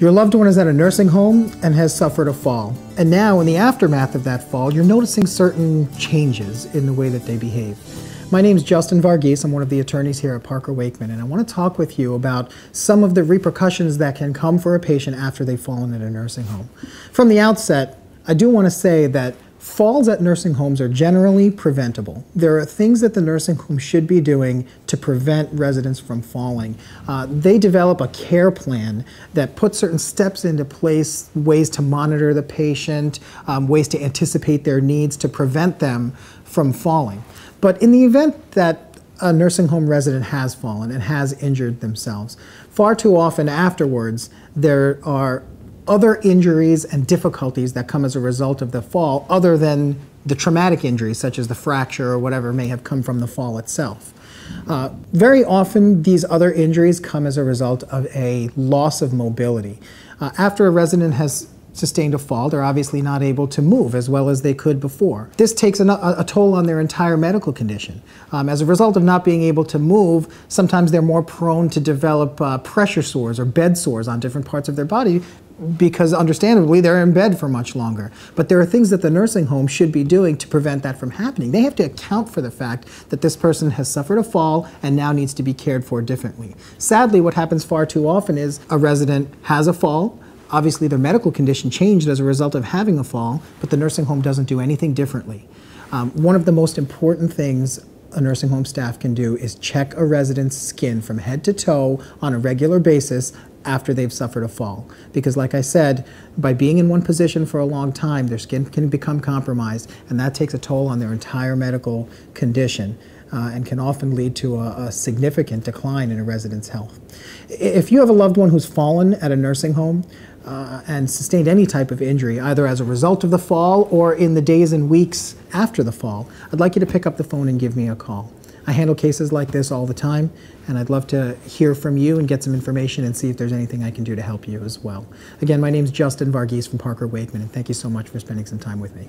Your loved one is at a nursing home and has suffered a fall. And now, in the aftermath of that fall, you're noticing certain changes in the way that they behave. My name is Justin Varughese. I'm one of the attorneys here at Parker Waichman, and I want to talk with you about some of the repercussions that can come for a patient after they've fallen at a nursing home. From the outset, I do want to say that falls at nursing homes are generally preventable. There are things that the nursing home should be doing to prevent residents from falling. They develop a care plan that puts certain steps into place, ways to monitor the patient, ways to anticipate their needs to prevent them from falling. But in the event that a nursing home resident has fallen and has injured themselves, far too often afterwards there are other injuries and difficulties that come as a result of the fall other than the traumatic injuries such as the fracture or whatever may have come from the fall itself. Very often these other injuries come as a result of a loss of mobility. After a resident has sustained a fall, they're obviously not able to move as well as they could before. This takes a toll on their entire medical condition. As a result of not being able to move, sometimes they're more prone to develop pressure sores or bed sores on different parts of their body because understandably they're in bed for much longer. But there are things that the nursing home should be doing to prevent that from happening. They have to account for the fact that this person has suffered a fall and now needs to be cared for differently. Sadly, what happens far too often is a resident has a fall. Obviously, their medical condition changed as a result of having a fall, but the nursing home doesn't do anything differently. One of the most important things a nursing home staff can do is check a resident's skin from head to toe on a regular basis after they've suffered a fall. Because like I said, by being in one position for a long time, their skin can become compromised, and that takes a toll on their entire medical condition. And can often lead to a significant decline in a resident's health. If you have a loved one who's fallen at a nursing home and sustained any type of injury, either as a result of the fall or in the days and weeks after the fall, I'd like you to pick up the phone and give me a call. I handle cases like this all the time, and I'd love to hear from you and get some information and see if there's anything I can do to help you as well. Again, my name is Justin Varughese from Parker Waichman, and thank you so much for spending some time with me.